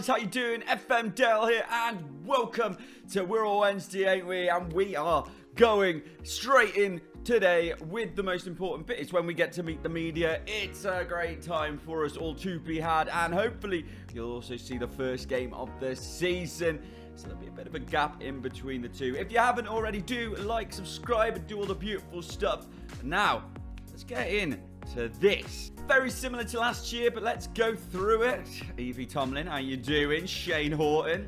how you doing? FMDale here, and welcome to We're All Wednesday, ain't we? And we are going straight in today with the most important bit. It's when we get to meet the media. It's a great time for us all to be had, and hopefully you'll also see the first game of the season. So there'll be a bit of a gap in between the two. If you haven't already, do like, subscribe, and do all the beautiful stuff. Now, let's get in to this. Very similar to last year, but let's go through it. Evie Tomlin, how you doing? Shane Horton.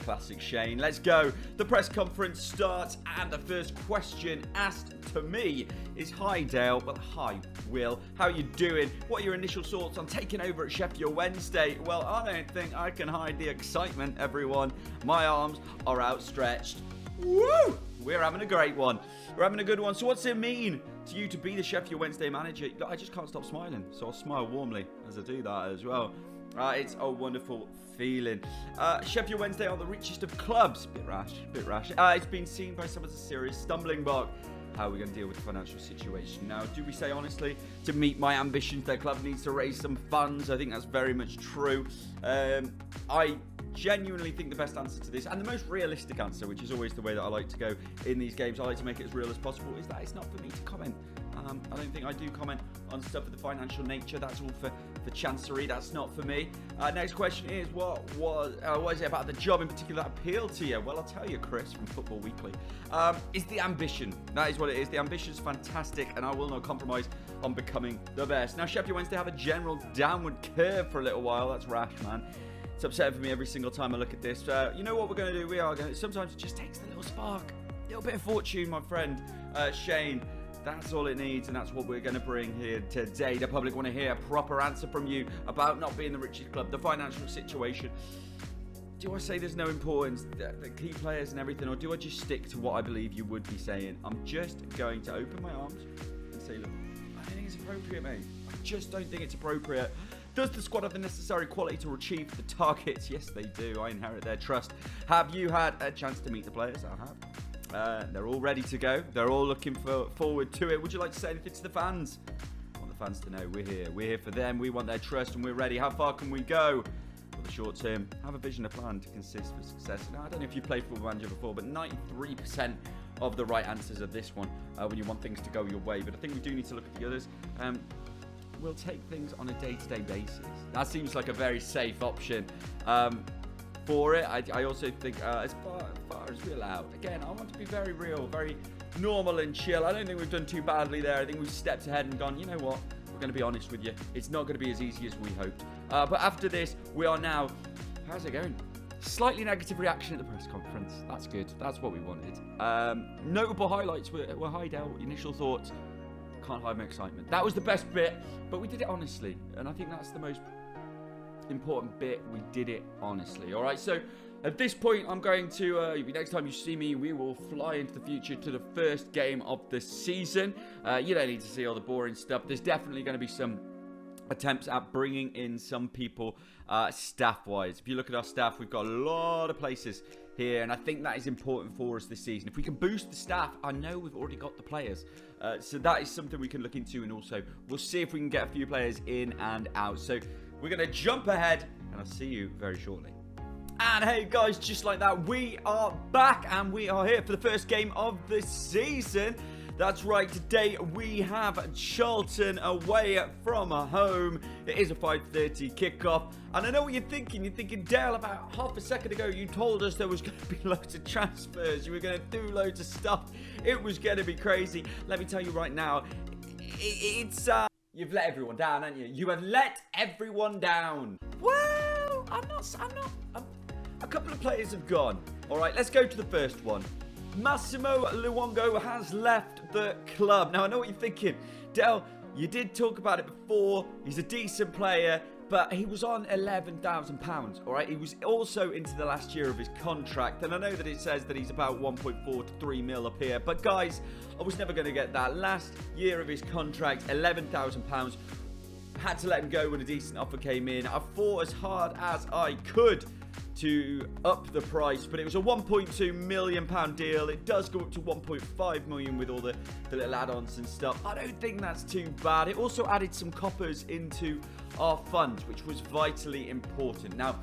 Classic Shane. Let's go. The press conference starts, and the first question asked to me is, hi Dale. Well, hi Will. How you doing? What are your initial thoughts on taking over at Sheffield Wednesday? Well, I don't think I can hide the excitement, everyone. My arms are outstretched. Woo! We're having a great one. We're having a good one. So what's it mean to you to be the Sheffield Wednesday manager? I just can't stop smiling, so I'll smile warmly as I do that as well. It's a wonderful feeling. Sheffield Wednesday are the richest of clubs. Bit rash. It's been seen by some as a serious stumbling block. How are we going to deal with the financial situation? Now, do we say honestly, to meet my ambitions, their club needs to raise some funds? I think that's very much true. I genuinely think the best answer to this, and the most realistic answer, which is always the way that I like to go in these games, I like to make it as real as possible, is that it's not for me to comment. I don't think I do comment on stuff of the financial nature. That's all for Chancery. That's not for me. Next question is, what is it about the job in particular that appealed to you? Well, I'll tell you, Chris from Football Weekly. It's the ambition. That is what it is. The ambition is fantastic, and I will not compromise on becoming the best. Now, Sheffield Wednesday have a general downward curve for a little while. That's rash, man. It's upsetting for me every single time I look at this. You know what we're going to do? We are going to... Sometimes it just takes the little spark. A little bit of fortune, my friend Shane. That's all it needs, and that's what we're going to bring here today. The public want to hear a proper answer from you about not being the richest club, the financial situation. Do I say there's no importance, the key players and everything, or do I just stick to what I believe you would be saying? I'm just going to open my arms and say, look, I don't think it's appropriate, mate. I just don't think it's appropriate. Does the squad have the necessary quality to achieve the targets? Yes, they do. I inherit their trust. Have you had a chance to meet the players? I have. They're all ready to go. They're all looking forward to it. Would you like to say anything to the fans? I want the fans to know we're here. We're here for them. We want their trust, and we're ready. How far can we go? For the short term, have a vision, a plan to consist for success. Now, I don't know if you've played Football Manager before, but 93% of the right answers are this one when you want things to go your way. But I think we do need to look at the others. We'll take things on a day-to-day basis. That seems like a very safe option. For it, I also think as far as we're allowed. Again, I want to be very real, very normal and chill. I don't think we've done too badly there. I think we've stepped ahead and gone, you know what? We're going to be honest with you. It's not going to be as easy as we hoped. But after this, we are now... How's it going? Slightly negative reaction at the press conference. That's good. That's what we wanted. Notable highlights were hi Dale, initial thoughts. Can't hide my excitement. That was the best bit, but we did it honestly. And I think that's the most important bit. We did it honestly. All right, so at this point I'm going to next time you see me, we will fly into the future to the first game of the season. You don't need to see all the boring stuff. There's definitely going to be some attempts at bringing in some people staff wise. If you look at our staff, we've got a lot of places here, and I think that is important for us this season. If we can boost the staff, I know we've already got the players, so that is something we can look into, and also we'll see if we can get a few players in and out. So we're going to jump ahead, and I'll see you very shortly. And hey guys, just like that, we are back, and we are here for the first game of the season. That's right, today we have Charlton away from home. It is a 5:30 kickoff. And I know what you're thinking. You're thinking, Dale, about half a second ago, you told us there was going to be loads of transfers. You were going to do loads of stuff. It was going to be crazy. Let me tell you right now, it's... You've let everyone down, haven't you? You have let everyone down. Well, I'm not. A couple of players have gone. All right, let's go to the first one. Massimo Luongo has left the club. Now, I know what you're thinking. Del, you did talk about it before. He's a decent player, but he was on £11,000, all right? He was also into the last year of his contract, and I know that it says that he's about 1.4 to 3 mil up here, but guys, I was never going to get that. Last year of his contract, £11,000. Had to let him go when a decent offer came in. I fought as hard as I could to up the price, but it was a £1.2 million deal. It does go up to 1.5 million with all the little add-ons and stuff. I don't think that's too bad. It also added some coppers into our funds, which was vitally important. Now,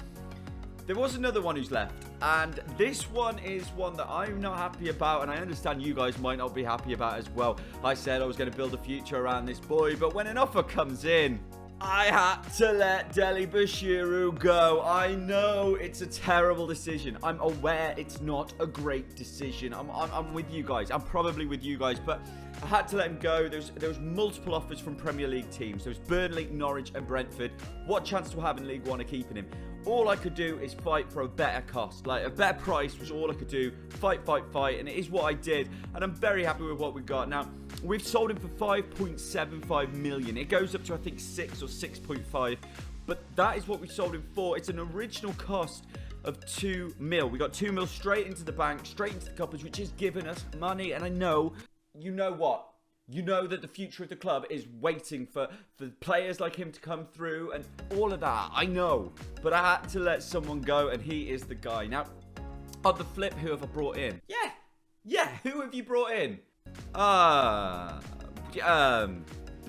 there was another one who's left, and this one is one that I'm not happy about, and I understand you guys might not be happy about as well. I said I was going to build a future around this boy, but when an offer comes in, I had to let Dele Bashiru go. I know it's a terrible decision. I'm aware it's not a great decision. I'm with you guys. I'm probably with you guys, but I had to let him go. There was multiple offers from Premier League teams. There was Burnley, Norwich and Brentford. What chance do I have in League One of keeping him? All I could do is fight for a better cost. Like, a better price was all I could do. Fight, and it is what I did. And I'm very happy with what we got. Now, we've sold him for 5.75 million. It goes up to, I think, 6 or 6.5. But that is what we sold him for. It's an original cost of 2 mil. We got 2 mil straight into the bank, straight into the coppers, which has given us money. And I know, you know what? You know that the future of the club is waiting for players like him to come through and all of that. I know. But I had to let someone go, and he is the guy. Now, on the flip, who have I brought in? Yeah, who have you brought in?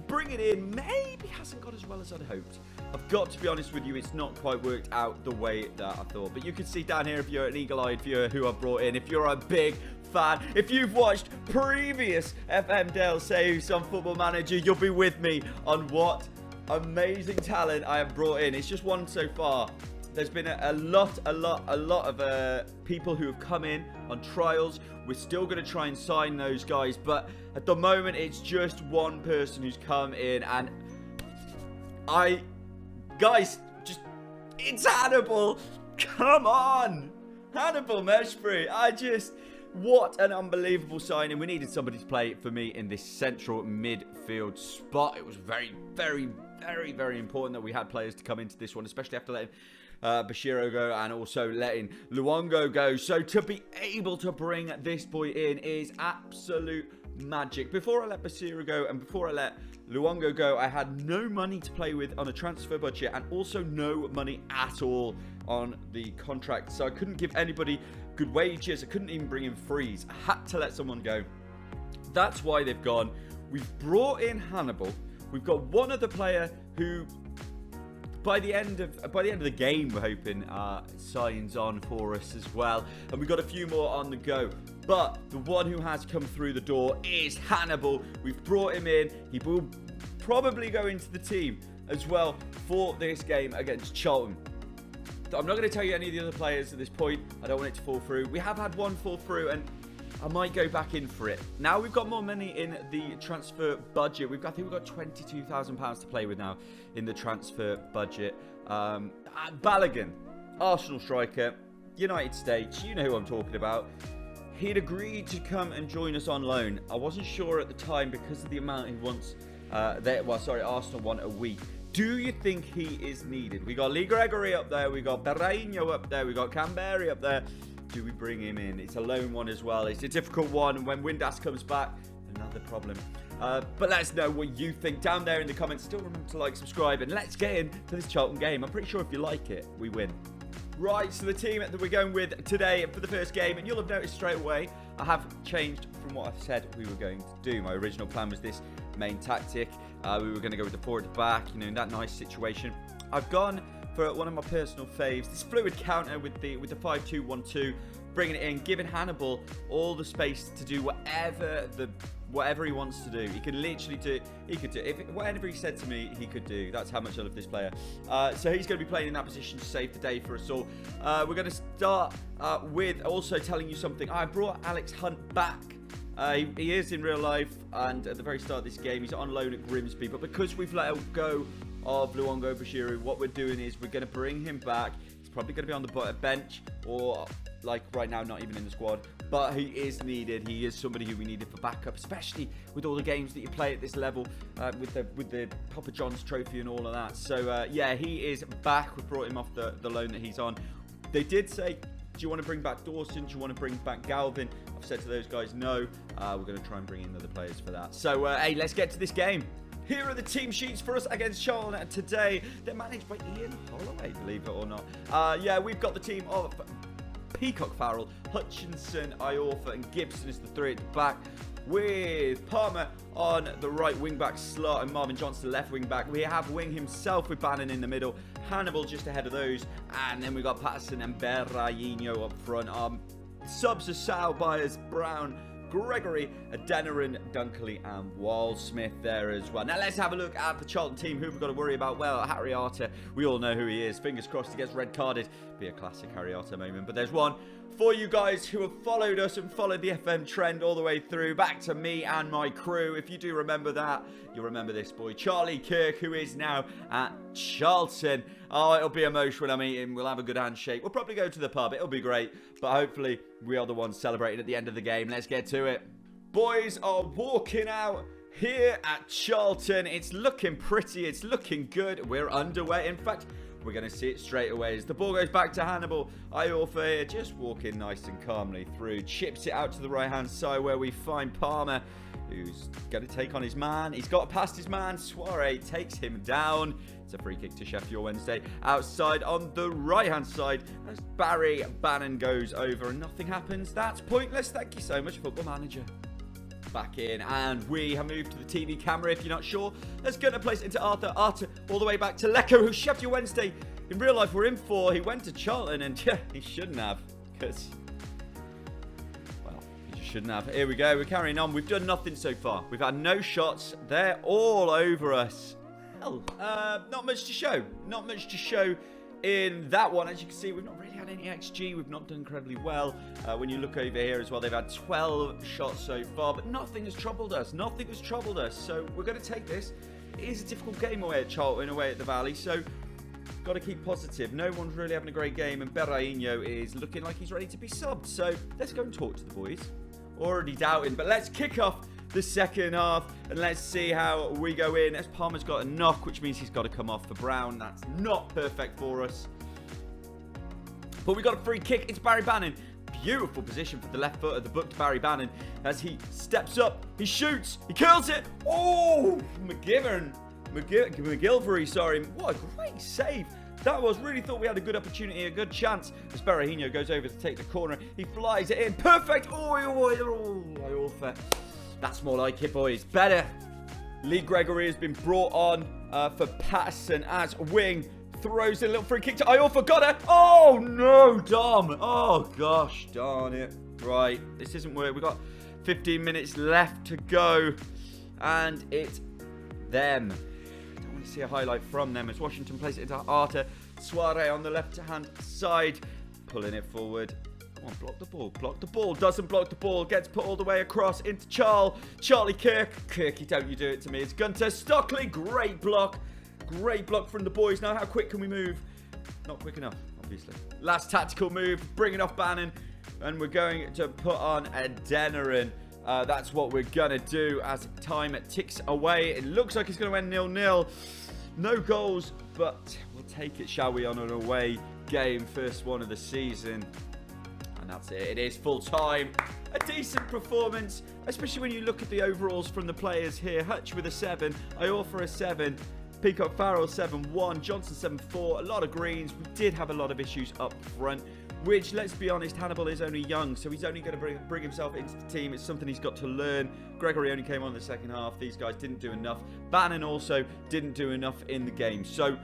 Bring it in maybe hasn't got as well as I'd hoped. I've got to be honest with you, it's not quite worked out the way that I thought. But you can see down here, if you're an eagle-eyed viewer, who I've brought in. If you're a big fan, if you've watched previous FMDale saves on Football Manager, you'll be with me on what amazing talent I have brought in. It's just one so far. There's been a lot of people who have come in on trials. We're still going to try and sign those guys, but at the moment it's just one person who's come in, and it's Hannibal. Come on, Hannibal Meshbury. What an unbelievable signing. We needed somebody to play for me in this central midfield spot. It was very, very, very, very important that we had players to come into this one, especially after letting Bashiro go and also letting Luongo go. So to be able to bring this boy in is absolute magic. Before I let Bashiro go and before I let Luongo go, I had no money to play with on a transfer budget and also no money at all on the contract. So I couldn't give anybody good wages. I couldn't even bring in frees. I had to let someone go. That's why they've gone. We've brought in Hannibal. We've got one other player who, by the end of the game, we're hoping signs on for us as well, and we've got a few more on the go. But the one who has come through the door is Hannibal. We've brought him in. He will probably go into the team as well for this game against Charlton. I'm not going to tell you any of the other players at this point. I don't want it to fall through. We have had one fall through, and I might go back in for it. Now we've got more money in the transfer budget. I think we've got £22,000 to play with now in the transfer budget. Balogun, Arsenal striker, United States. You know who I'm talking about. He'd agreed to come and join us on loan. I wasn't sure at the time because of the amount he wants. Arsenal want a week. Do you think he is needed? We got Lee Gregory up there. We got Berreino up there. We got Canberry up there. Do we bring him in? It's a lone one as well. It's a difficult one. And when Windass comes back, another problem. But let us know what you think down there in the comments. Still remember to like, subscribe, and let's get into this Charlton game. I'm pretty sure if you like it, we win. Right, so the team that we're going with today for the first game, and you'll have noticed straight away, I have changed from what I said we were going to do. My original plan was this main tactic. We were going to go with the forward to back, in that nice situation. I've gone for one of my personal faves, this fluid counter with the 5-2-1-2, bringing it in, giving Hannibal all the space to do whatever he wants to do. He can literally do. Whatever he said to me, he could do. That's how much I love this player. So he's going to be playing in that position to save the day for us all. We're going to start with also telling you something. I brought Alex Hunt back. He is in real life, and at the very start of this game, he's on loan at Grimsby. But because we've let go of Luongo Bashiru, what we're doing is we're going to bring him back. He's probably going to be on the bench, or like right now, not even in the squad. But he is needed. He is somebody who we needed for backup, especially with all the games that you play at this level, with the Papa John's trophy and all of that. So yeah, he is back. We brought him off the loan that he's on. They did say, do you want to bring back Dawson? Do you want to bring back Galvin? I've said to those guys, no. We're going to try and bring in other players for that. So, hey, let's get to this game. Here are the team sheets for us against Charlton today. They're managed by Ian Holloway, believe it or not. Yeah, we've got the team of Peacock, Farrell, Hutchinson, Iorfa, and Gibson is the three at the back, with Palmer on the right wing-back slot and Marvin Johnson left wing-back. We have Wing himself with Bannon in the middle, Hannibal just ahead of those, and then we've got Patterson and Berraino up front. Subs are Sal, Byers, Brown, Gregory, Adeniran, Dunkley, and Waldsmith there as well. Now let's have a look at the Charlton team. Who we've got to worry about? Well, Harry Arter, we all know who he is. Fingers crossed he gets red carded. Be a classic Harry Arter moment. But there's one for you guys who have followed us and followed the FM trend all the way through, back to me and my crew. If you do remember that, you'll remember this boy, Charlie Kirk, who is now at Charlton. Oh, it'll be emotional when I meet him. We'll have a good handshake. We'll probably go to the pub. It'll be great. But hopefully, we are the ones celebrating at the end of the game. Let's get to it. Boys are walking out here at Charlton. It's looking pretty. It's looking good. We're underway. In fact, we're going to see it straight away as the ball goes back to Hannibal. Iorfa here, just walking nice and calmly through. Chips it out to the right-hand side where we find Palmer, who's going to take on his man. He's got past his man. Soiree takes him down. It's a free kick to Sheffield Wednesday. Outside on the right-hand side, as Barry Bannon goes over and nothing happens. That's pointless. Thank you so much, Football Manager. Back in, and we have moved to the TV camera. If you're not sure, let's go and place it into Arthur. Arthur all the way back to Lecco, who Sheffield Wednesday in real life we're in for. He went to Charlton, and yeah, he shouldn't have, because, well, he just shouldn't have. Here we go. We're carrying on. We've done nothing so far. We've had no shots. They're all over us. Hell, not much to show. Not much to show in that one. As you can see, we've not really had any XG. We've not done incredibly well. When you look over here as well, they've had 12 shots so far, but nothing has troubled us. Nothing has troubled us. So we're going to take this. It is a difficult game away at Charlton, away at the Valley. So got to keep positive. No one's really having a great game, and Berraino is looking like he's ready to be subbed. So let's go and talk to the boys. Already doubting, but let's kick off the second half and let's see how we go in. As Palmer's got a knock, which means he's got to come off for Brown. That's not perfect for us, but we got a free kick. It's Barry Bannon. Beautiful position for the left foot of the booked Barry Bannon as he steps up, he shoots, he curls it. Oh, McGilvery, sorry. What a great save that was. Really thought we had a good opportunity, a good chance. As Berraino goes over to take the corner, he flies it in. Perfect. Oh, that's more like it, boys. Better. Lee Gregory has been brought on for Patterson as wing. Throws a little free kick to Iorfa. Got it. Oh, no, Dom. Oh, gosh, darn it. Right, this isn't working. We've got 15 minutes left to go. And it's them. I don't want to see a highlight from them as Washington plays it into Arter. Soiree on the left-hand side. Pulling it forward. Come on, block the ball. Block the ball. Doesn't block the ball. Gets put all the way across into Charlie Kirk. Kirky, don't you do it to me. It's Gunter Stockley. Great block. Great block from the boys. Now, how quick can we move? Not quick enough, obviously. Last tactical move. Bringing off Bannon. And we're going to put on Adeniran. That's what we're going to do as time ticks away. It looks like it's going to end 0-0. No goals, but we'll take it, shall we, on an away game. First one of the season. And that's it. It is full time. A decent performance, especially when you look at the overalls from the players here. Hutch with a 7. Iorfa a 7. Peacock Farrell 7-1. Johnson 7-4. A lot of greens. We did have a lot of issues up front, which, let's be honest, Hannibal is only young, so he's only going to bring himself into the team. It's something he's got to learn. Gregory only came on in the second half. These guys didn't do enough. Bannon also didn't do enough in the game. So,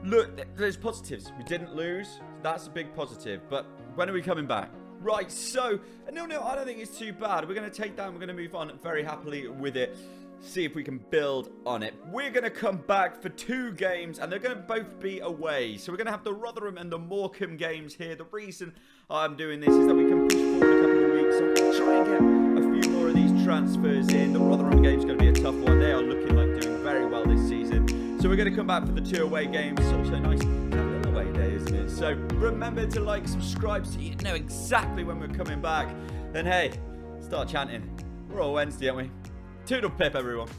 look, there's positives. We didn't lose. That's a big positive. But when are we coming back? Right, so, no, I don't think it's too bad. We're going to take that and we're going to move on very happily with it. See if we can build on it. We're going to come back for 2 games, and they're going to both be away. So we're going to have the Rotherham and the Morecambe games here. The reason I'm doing this is that we can push forward a couple of weeks. So we'll try and get a few more of these transfers in. The Rotherham game is going to be a tough one. They are looking like doing very well this season. So we're going to come back for the 2 away games. It's also nice to have a little away day, isn't it? So remember to like, subscribe so you know exactly when we're coming back. Then hey, start chanting. We're all Wednesday, aren't we? Toodle pip, everyone.